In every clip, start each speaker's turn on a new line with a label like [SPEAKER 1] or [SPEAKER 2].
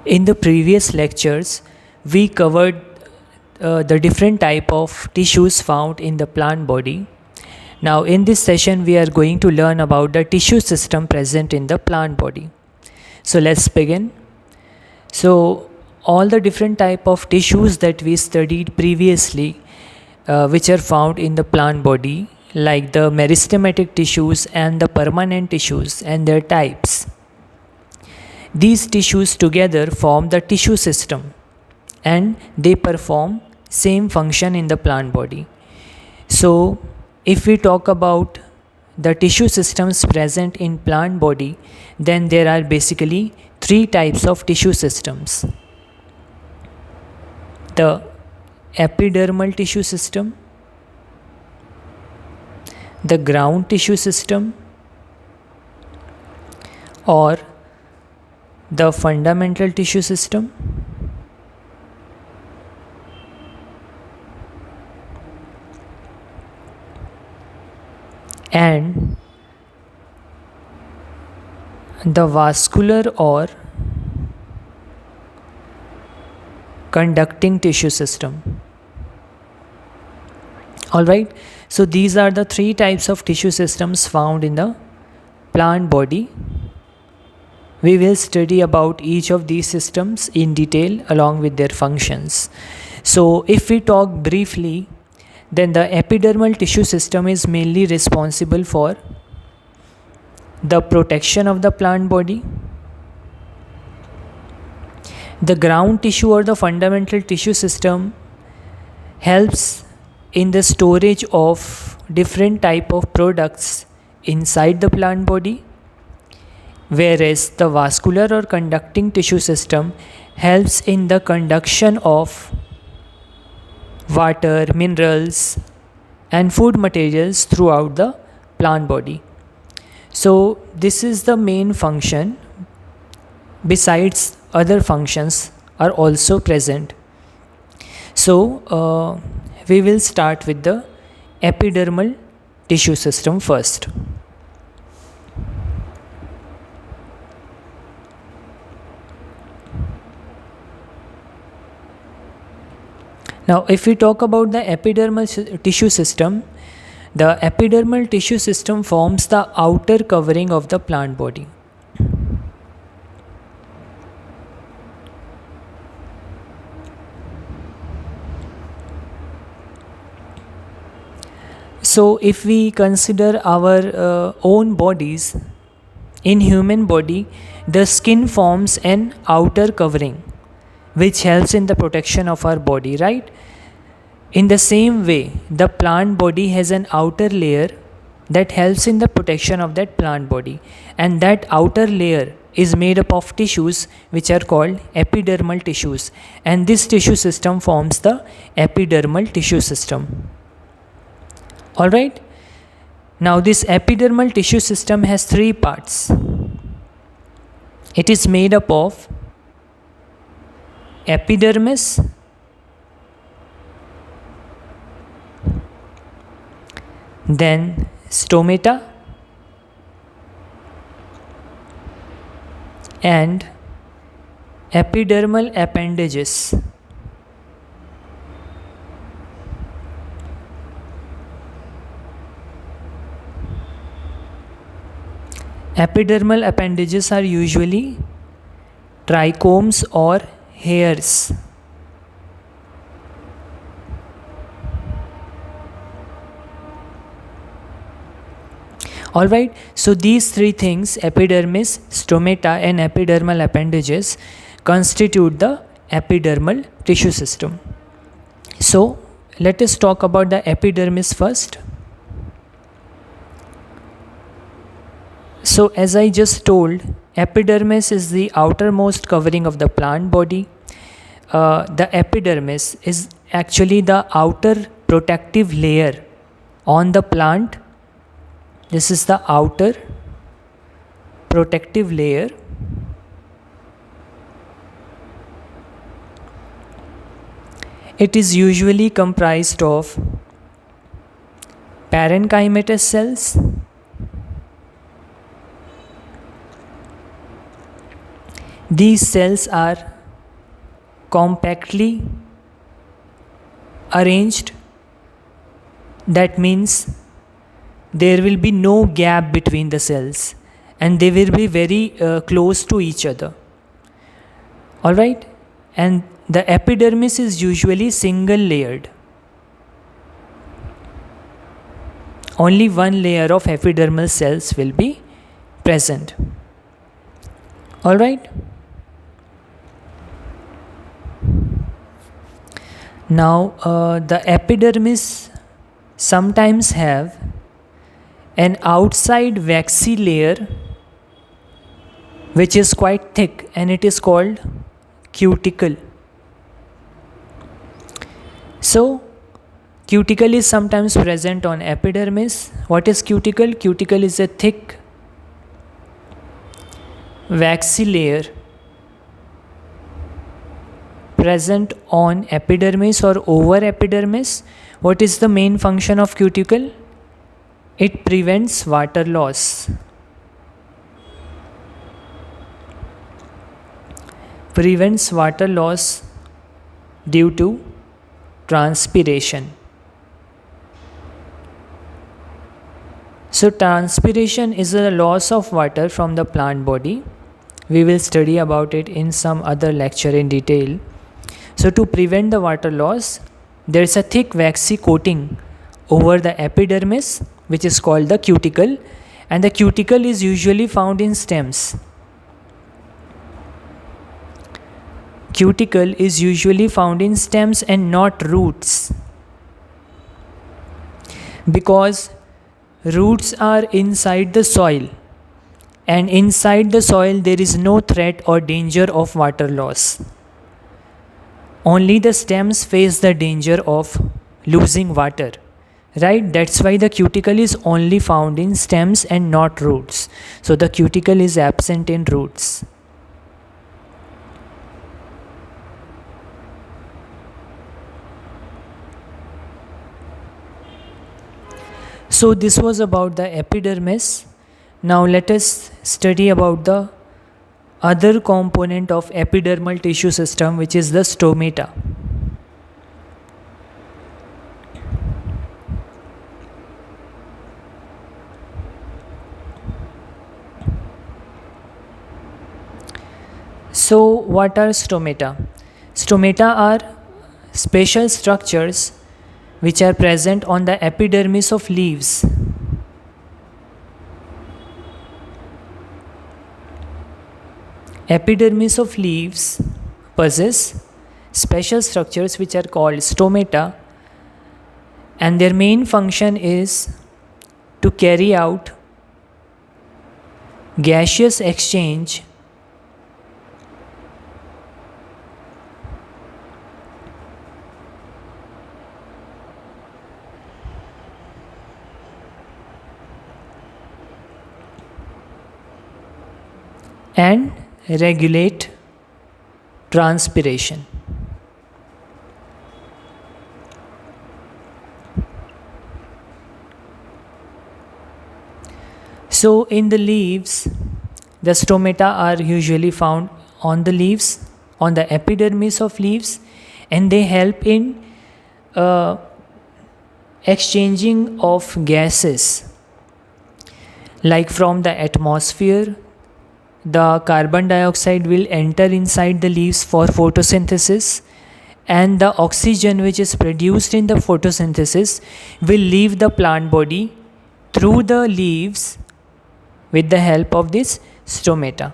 [SPEAKER 1] In the previous lectures, we covered the different type of tissues found in the plant body. Now in this session, we are going to learn about the tissue system present in the plant body. So let's begin. So all the different type of tissues that we studied previously, which are found in the plant body, like the meristematic tissues and the permanent tissues and their types. These tissues together form the tissue system and they perform same function in the plant body. So if we talk about the tissue systems present in plant body, then there are basically three types of tissue systems. The epidermal tissue system, the ground tissue system, or the fundamental tissue system, and the vascular or conducting tissue system. Alright, so these are the three types of tissue systems found in the plant body. We will study about each of these systems in detail along with their functions. So if we talk briefly, then the epidermal tissue system is mainly responsible for the protection of the plant body. The ground tissue or the fundamental tissue system helps in the storage of different type of products inside the plant body, whereas the vascular or conducting tissue system helps in the conduction of water, minerals and food materials throughout the plant body. So this is the main function. Besides, other functions are also present. So we will start with the epidermal tissue system first. Now if we talk about the epidermal tissue system, the epidermal tissue system forms the outer covering of the plant body. So if we consider our own bodies, in human body, the skin forms an outer covering which helps in the protection of our body, right? In the same way, the plant body has an outer layer that helps in the protection of that plant body, and that outer layer is made up of tissues which are called epidermal tissues, and this tissue system forms the epidermal tissue system. Alright, now this epidermal tissue system has three parts. It is made up of epidermis, then stomata, and epidermal appendages. Epidermal appendages are usually trichomes or hairs. Alright, so these three things, epidermis, stomata and epidermal appendages, constitute the epidermal tissue system. So let us talk about the epidermis first. So as I just told, epidermis is the outermost covering of the plant body. The epidermis is actually the outer protective layer on the plant. This is the outer protective layer. It is usually comprised of parenchymatous cells, these cells are compactly arranged. That means there will be no gap between the cells and they will be very close to each other. Alright, and the epidermis is usually single layered. Only one layer of epidermal cells will be present. Alright. Now the epidermis sometimes have an outside waxy layer which is quite thick, and it is called cuticle. So cuticle is sometimes present on epidermis. What is cuticle? Cuticle is a thick waxy layer present on epidermis or over epidermis. What is the main function of cuticle? It prevents water loss. Prevents water loss due to transpiration. So transpiration is a loss of water from the plant body. We will study about it in some other lecture in detail. So to prevent the water loss, there is a thick waxy coating over the epidermis which is called the cuticle, and the cuticle is usually found in stems. Cuticle is usually found in stems and not roots, because roots are inside the soil, and inside the soil there is no threat or danger of water loss. Only the stems face the danger of losing water, right? That's why the cuticle is only found in stems and not roots. So the cuticle is absent in roots. So this was about the epidermis. Now let us study about the other component of epidermal tissue system, which is the stomata. So what are stomata? Stomata are special structures which are present on the epidermis of leaves. Epidermis of leaves possess special structures which are called stomata, and their main function is to carry out gaseous exchange and regulate transpiration. So in the leaves, the stomata are usually found on the leaves, on the epidermis of leaves, and they help in exchanging of gases. Like from the atmosphere, the carbon dioxide will enter inside the leaves for photosynthesis, and the oxygen which is produced in the photosynthesis will leave the plant body through the leaves with the help of this stomata.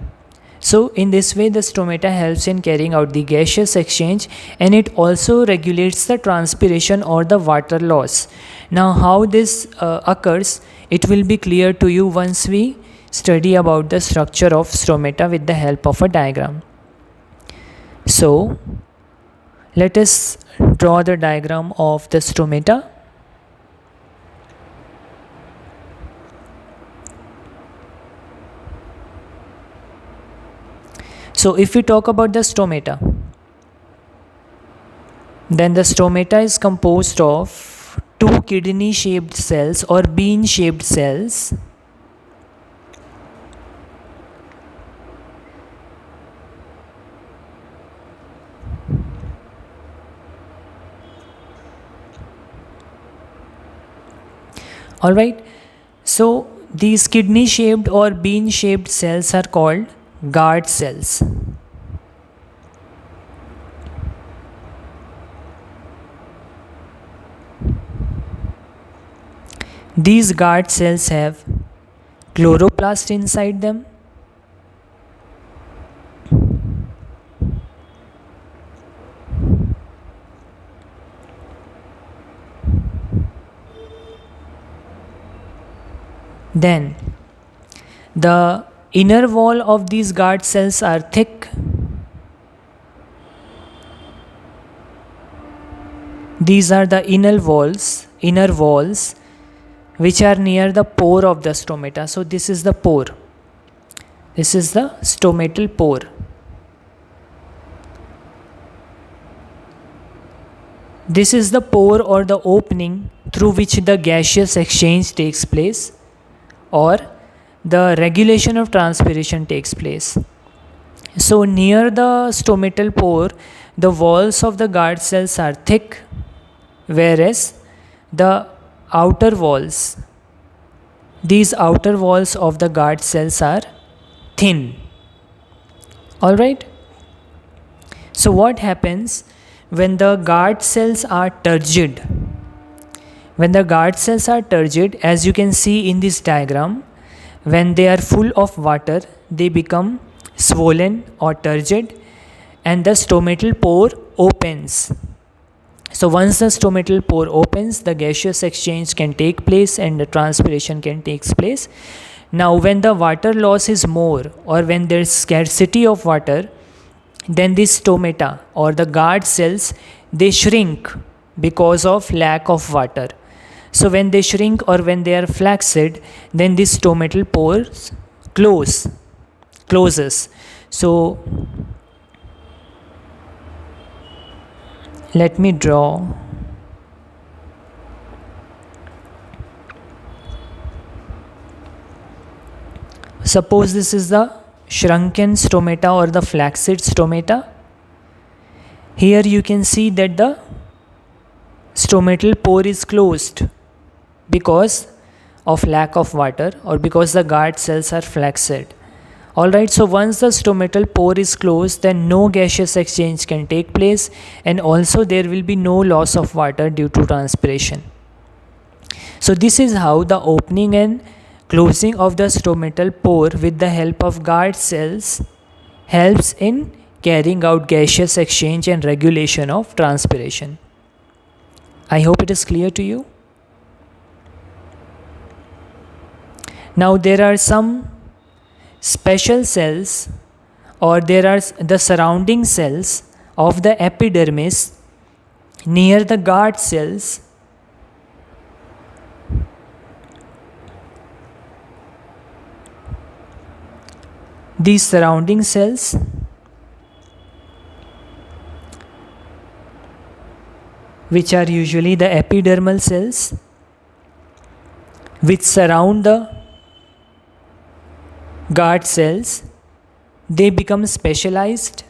[SPEAKER 1] So in this way the stomata helps in carrying out the gaseous exchange, and it also regulates the transpiration or the water loss. Now how this occurs, it will be clear to you once we study about the structure of stomata with the help of a diagram. So let us draw the diagram of the stomata. So if we talk about the stomata, then the stomata is composed of two kidney shaped cells or bean shaped cells Alright, so these kidney shaped or bean shaped cells are called guard cells. These guard cells have chloroplast inside them. Then the inner wall of these guard cells are thick. These are the inner walls which are near the pore of the stomata. So this is the pore. This is the stomatal pore. This is the pore or the opening through which the gaseous exchange takes place, or the regulation of transpiration takes place. So near the stomatal pore, the walls of the guard cells are thick, whereas the outer walls, these outer walls of the guard cells are thin. Alright? So what happens when the guard cells are turgid? When the guard cells are turgid, as you can see in this diagram, when they are full of water, they become swollen or turgid, and the stomatal pore opens. So once the stomatal pore opens, the gaseous exchange can take place and the transpiration can take place. Now when the water loss is more, or when there is scarcity of water, then these stomata or the guard cells, they shrink because of lack of water. So when they shrink or when they are flaccid, then this stomatal pores closes. So let me draw. Suppose this is the shrunken stomata or the flaccid stomata. Here you can see that the stomatal pore is closed because of lack of water, or because the guard cells are flaccid. Alright, so once the stomatal pore is closed, then no gaseous exchange can take place, and also there will be no loss of water due to transpiration. So this is how the opening and closing of the stomatal pore with the help of guard cells helps in carrying out gaseous exchange and regulation of transpiration. I hope it is clear to you. Now there are some special cells, or there are the surrounding cells of the epidermis near the guard cells. These surrounding cells which are usually the epidermal cells which surround the guard cells, they become specialized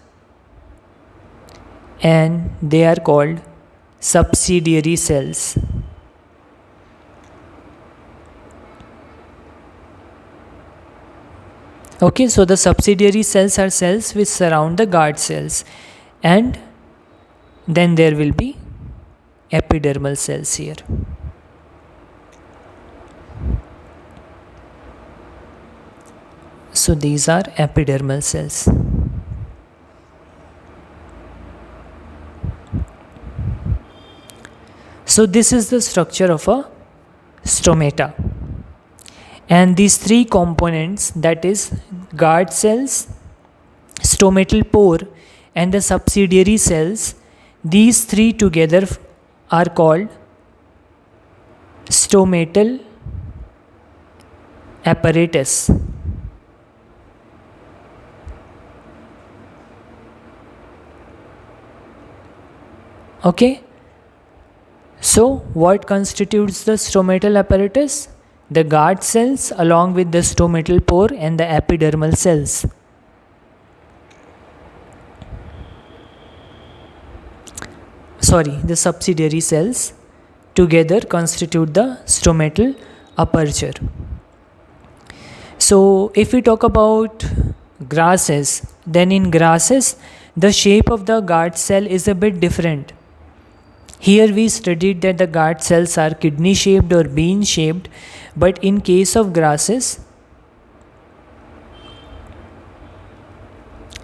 [SPEAKER 1] and they are called subsidiary cells. Okay, so the subsidiary cells are cells which surround the guard cells, and then there will be epidermal cells here. So these are epidermal cells. So this is the structure of a stomata. And these three components, that is guard cells, stomatal pore and the subsidiary cells, these three together are called stomatal apparatus. Okay, so what constitutes the stomatal apparatus? The guard cells along with the stomatal pore and the epidermal cells. The subsidiary cells together constitute the stomatal aperture. So if we talk about grasses, then in grasses the shape of the guard cell is a bit different. Here we studied that the guard cells are kidney shaped or bean shaped, but in case of grasses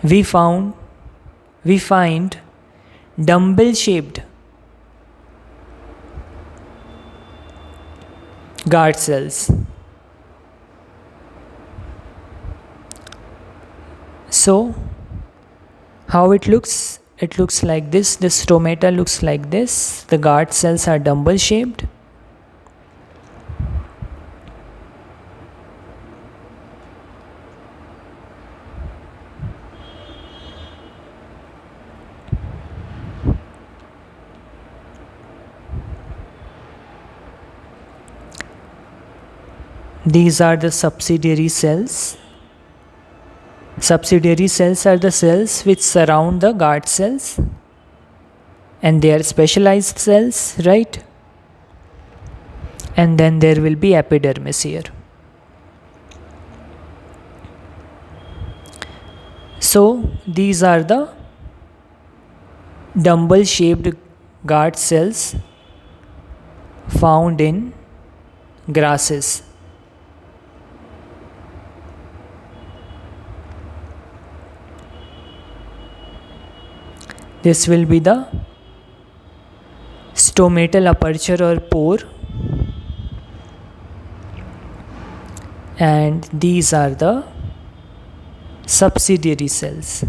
[SPEAKER 1] we find dumbbell shaped guard cells. So how it looks? It looks like this. The stomata looks like this. The guard cells are dumbbell shaped. These are the subsidiary cells. Subsidiary cells are the cells which surround the guard cells, and they are specialized cells, right? And then there will be epidermis here. So these are the dumbbell shaped guard cells found in grasses. This will be the stomatal aperture or pore, and these are the subsidiary cells.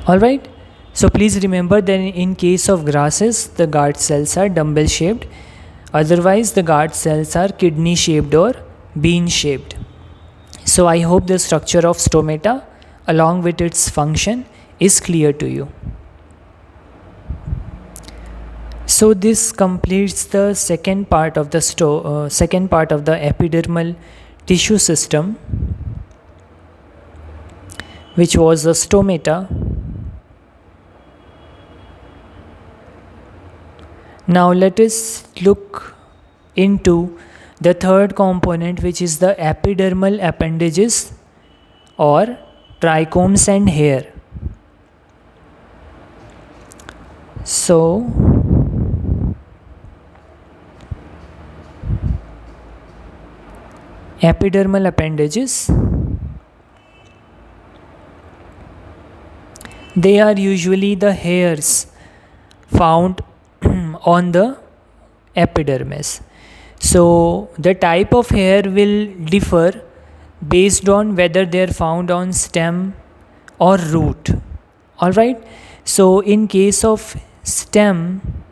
[SPEAKER 1] Alright, so please remember that in case of grasses the guard cells are dumbbell shaped, otherwise the guard cells are kidney shaped or bean shaped. So I hope the structure of stomata along with its function is clear to you. So this completes the second part of the epidermal tissue system, which was the stomata. Now let us look into the third component, which is the epidermal appendages or trichomes and hair. So epidermal appendages, they are usually the hairs found on the epidermis. So the type of hair will differ based on whether they are found on stem or root. Alright, so in case of stem,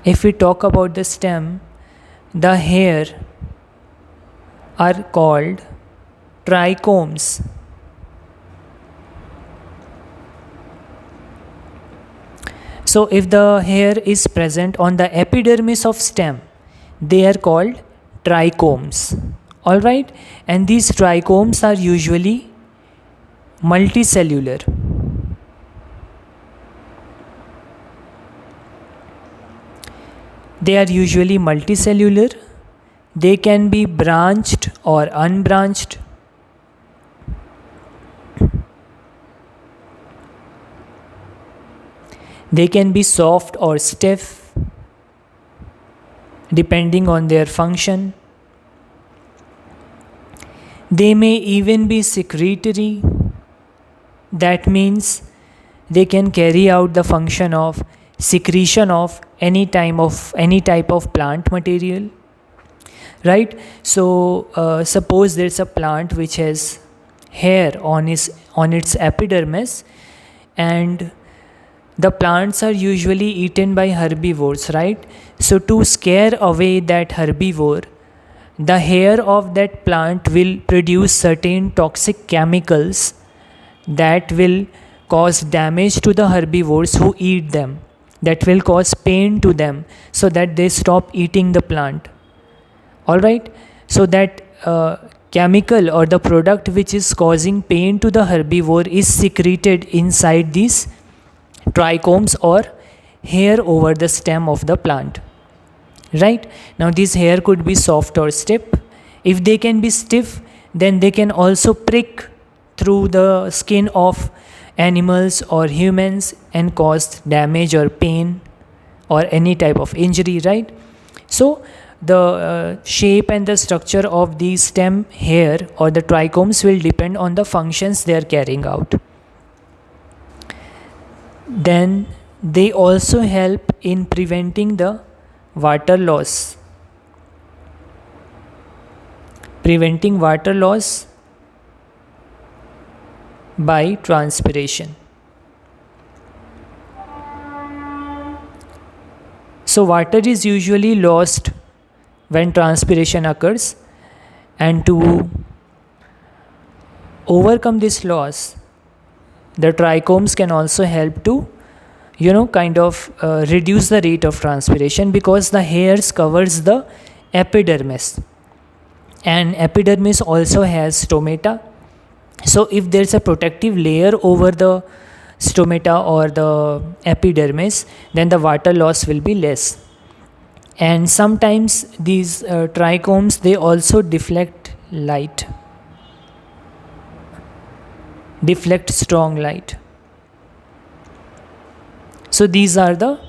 [SPEAKER 1] if we talk about the stem, the hair are called trichomes. So if the hair is present on the epidermis of stem, they are called trichomes. Alright, and these trichomes are usually multicellular. They are usually multicellular. They can be branched or unbranched. They can be soft or stiff depending on their function. They may even be secretory. That means they can carry out the function of secretion of any type of plant material, right? So suppose there is a plant which has hair on its epidermis, and the plants are usually eaten by herbivores, right? So to scare away that herbivore, the hair of that plant will produce certain toxic chemicals that will cause damage to the herbivores who eat them, that will cause pain to them, so that they stop eating the plant. Alright, so that chemical or the product which is causing pain to the herbivore is secreted inside these trichomes or hair over the stem of the plant. Right? Now this hair could be soft or stiff. If they can be stiff, then they can also prick through the skin of animals or humans and cause damage or pain or any type of injury, right? So the shape and the structure of the stem hair or the trichomes will depend on the functions they are carrying out. Then they also help in preventing the water loss. Preventing water loss by transpiration. So water is usually lost when transpiration occurs, and to overcome this loss, the trichomes can also help to reduce the rate of transpiration, because the hairs covers the epidermis, and epidermis also has stomata. So if there's a protective layer over the stomata or the epidermis, then the water loss will be less. And sometimes these trichomes, they also deflect strong light. So these are the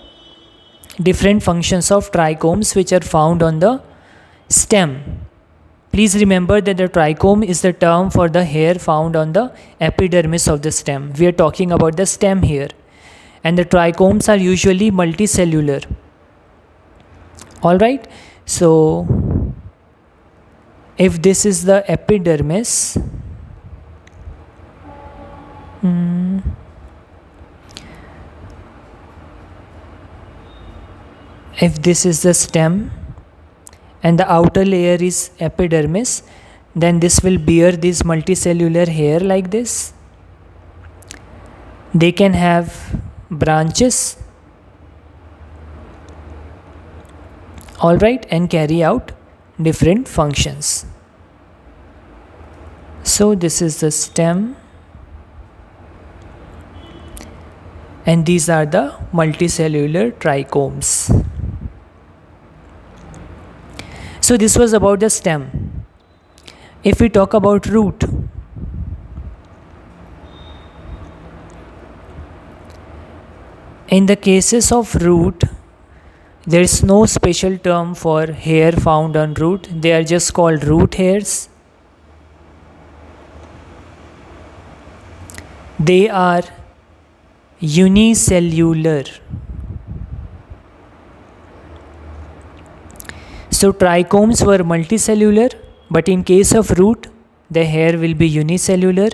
[SPEAKER 1] different functions of trichomes which are found on the stem. Please remember that the trichome is the term for the hair found on the epidermis of the stem. We are talking about the stem here. And the trichomes are usually multicellular. Alright, so if this is the epidermis, if this is the stem and the outer layer is epidermis, then this will bear this multicellular hair like this. They can have branches, alright, and carry out different functions. So this is the stem, and these are the multicellular trichomes. So this was about the stem. If we talk about root, in the cases of root, there is no special term for hair found on root. They are just called root hairs. They are unicellular. So trichomes were multicellular, but in case of root, the hair will be unicellular.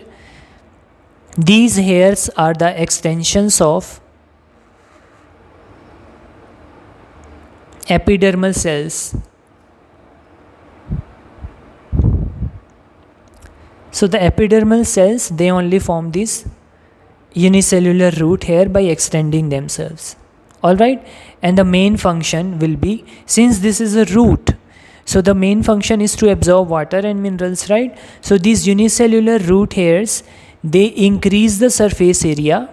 [SPEAKER 1] These hairs are the extensions of epidermal cells. So the epidermal cells, they only form this unicellular root hair by extending themselves. Alright, and the main function will be, since this is a root, so the main function is to absorb water and minerals, right? So these unicellular root hairs, they increase the surface area.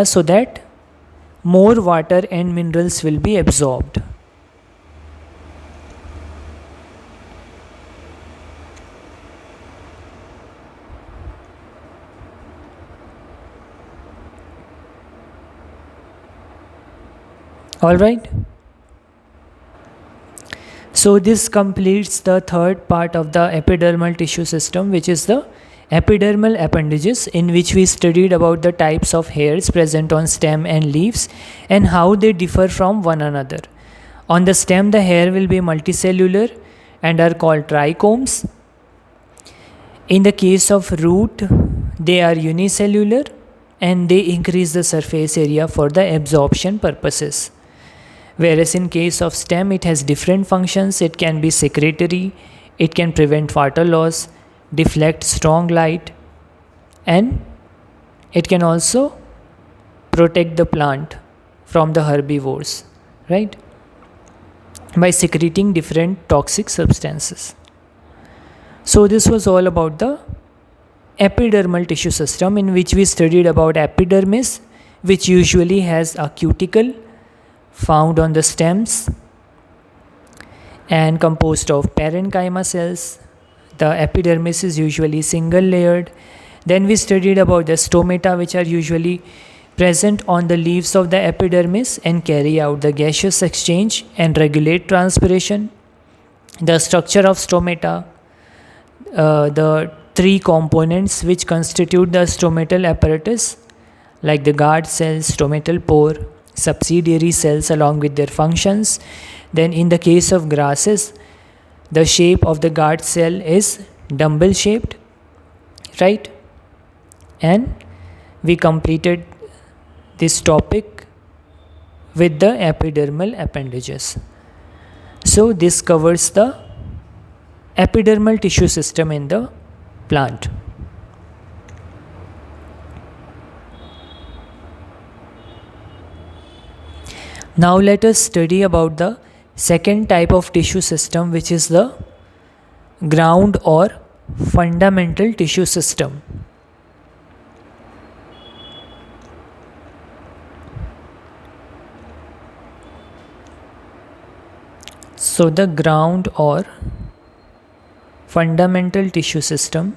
[SPEAKER 1] So that more water and minerals will be absorbed. Alright. So this completes the third part of the epidermal tissue system, which is the epidermal appendages, in which we studied about the types of hairs present on stem and leaves and how they differ from one another. On the stem, the hair will be multicellular and are called trichomes. In the case of root, they are unicellular and they increase the surface area for the absorption purposes. Whereas in case of stem, it has different functions. It can be secretory, it can prevent water loss, deflect strong light, and it can also protect the plant from the herbivores, right, by secreting different toxic substances. So this was all about the epidermal tissue system, in which we studied about epidermis, which usually has a cuticle found on the stems and composed of parenchyma cells. The epidermis is usually single layered. Then we studied about the stomata, which are usually present on the leaves of the epidermis and carry out the gaseous exchange and regulate transpiration. The structure of stomata, the three components which constitute the stomatal apparatus, like the guard cells, stomatal pore, subsidiary cells along with their functions. Then in the case of grasses, the shape of the guard cell is dumbbell shaped, right? And we completed this topic with the epidermal appendages. So this covers the epidermal tissue system in the plant. Now let us study about the second type of tissue system, which is the ground or fundamental tissue system. So the ground or fundamental tissue system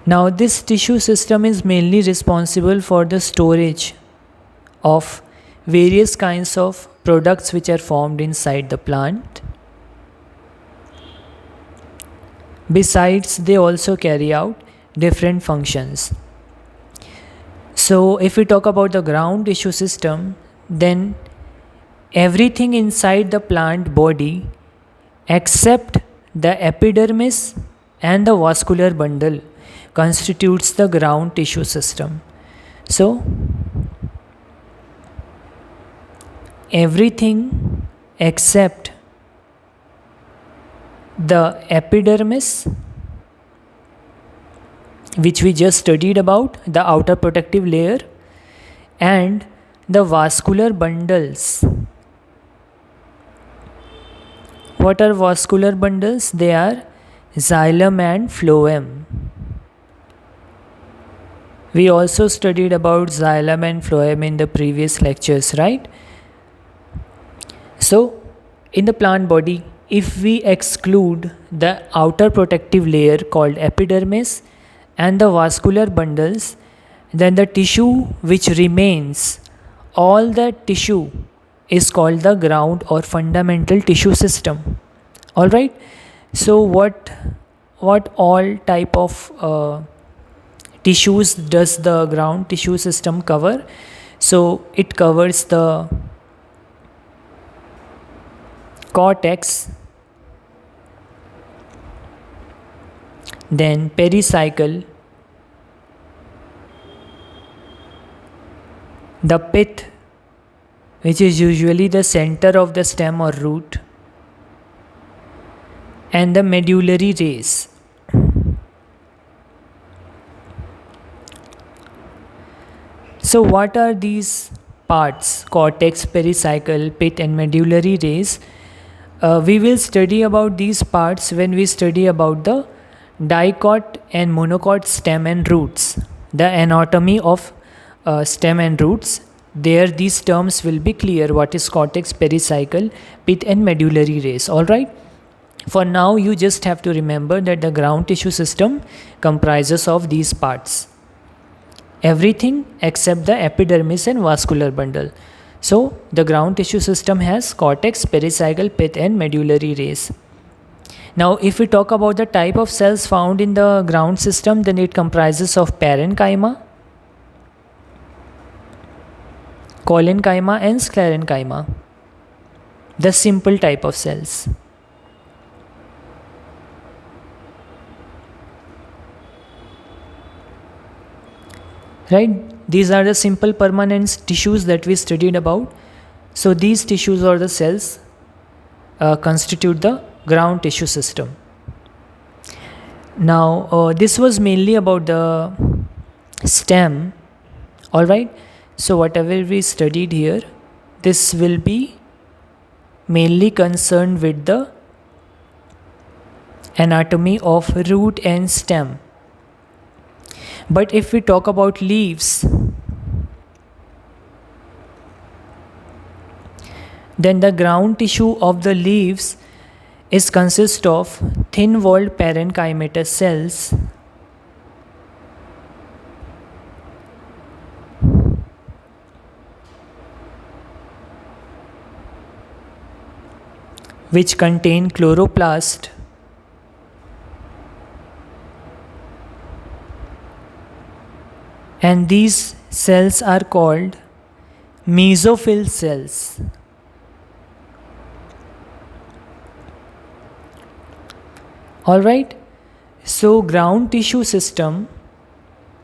[SPEAKER 1] Now this tissue system is mainly responsible for the storage of various kinds of products which are formed inside the plant. Besides, they also carry out different functions. So if we talk about the ground tissue system, then everything inside the plant body except the epidermis and the vascular bundle constitutes the ground tissue system. So everything except the epidermis, which we just studied about, the outer protective layer, and the vascular bundles. What are vascular bundles? They are xylem and phloem. We also studied about xylem and phloem in the previous lectures, right? So in the plant body, if we exclude the outer protective layer called epidermis and the vascular bundles, then the tissue which remains, all that tissue is called the ground or fundamental tissue system. All right. So what all type of tissues does the ground tissue system cover? So it covers the cortex, then pericycle, the pith, which is usually the center of the stem or root, and the medullary rays. So what are these parts? Cortex, pericycle, pith and medullary rays. We will study about these parts when we study about the dicot and monocot stem and roots, the anatomy of stem and roots. There these terms will be clear, what is cortex, pericycle, pith and medullary rays. Alright. For now you just have to remember that the ground tissue system comprises of these parts. Everything except the epidermis and vascular bundle. So the ground tissue system has cortex, pericycle, pith and medullary rays. Now if we talk about the type of cells found in the ground system, then it comprises of parenchyma, collenchyma and sclerenchyma, the simple type of cells. Right? These are the simple permanent tissues that we studied about. So these tissues or the cells constitute the ground tissue system. Now this was mainly about the stem Alright, so whatever we studied here, this will be mainly concerned with the anatomy of root and stem. But if we talk about leaves, then the ground tissue of the leaves is consist of thin-walled parenchymatous cells which contain chloroplast and these cells are called mesophyll cells. Alright, so ground tissue system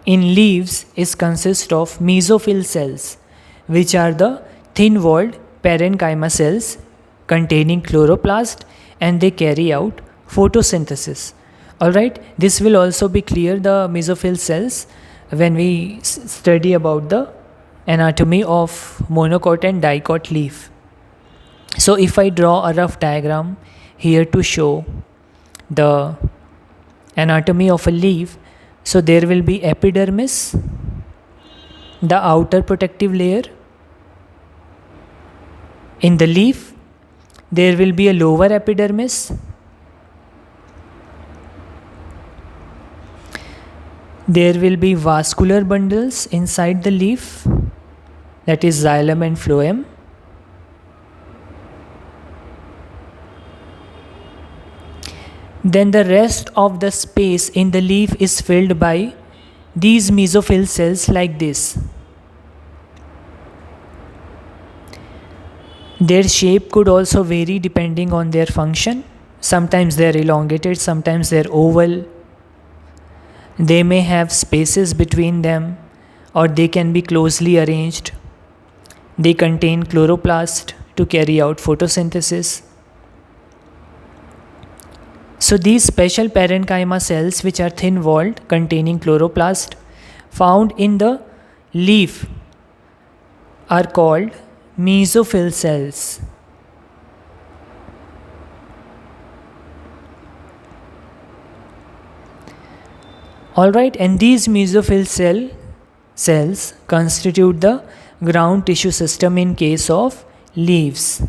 [SPEAKER 1] in leaves is consist of mesophyll cells, which are the thin-walled parenchyma cells containing chloroplast, and they carry out photosynthesis. Alright, this will also be clear, the mesophyll cells, when we study about the anatomy of monocot and dicot leaf. So if I draw a rough diagram here to show the anatomy of a leaf, so there will be epidermis, the outer protective layer. In the leaf, there will be a lower epidermis. There will be vascular bundles inside the leaf, that is xylem and phloem. Then the rest of the space in the leaf is filled by these mesophyll cells like this. Their shape could also vary depending on their function. Sometimes they are elongated, sometimes they are oval. They may have spaces between them, or they can be closely arranged. They contain chloroplast to carry out photosynthesis. So these special parenchyma cells, which are thin-walled containing chloroplast, found in the leaf are called mesophyll cells. Alright, and these mesophyll cells constitute the ground tissue system in case of leaves.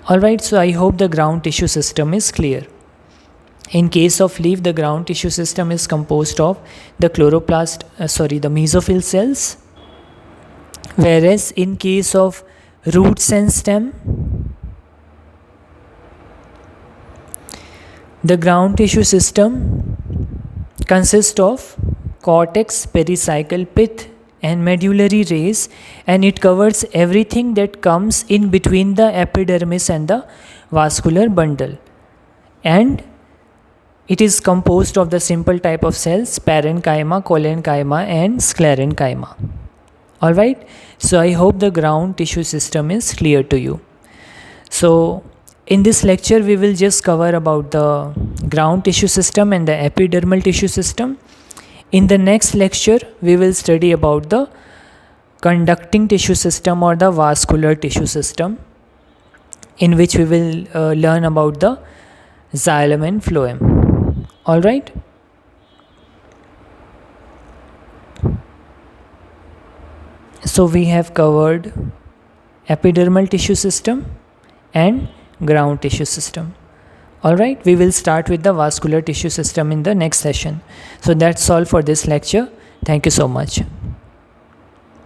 [SPEAKER 1] Alright, so I hope the ground tissue system is clear. In case of leaf, the ground tissue system is composed of the the mesophyll cells, whereas in case of roots and stem, the ground tissue system consists of cortex, pericycle, pith and medullary rays, and it covers everything that comes in between the epidermis and the vascular bundle, and it is composed of the simple type of cells parenchyma, collenchyma and sclerenchyma. Alright, so I hope the ground tissue system is clear to you. So in this lecture we will just cover about the ground tissue system and the epidermal tissue system. In the next lecture, we will study about the conducting tissue system or the vascular tissue system, in which we will learn about the xylem and phloem. Alright? So we have covered epidermal tissue system and ground tissue system. Alright, we will start with the vascular tissue system in the next session. So that's all for this lecture. Thank you so much.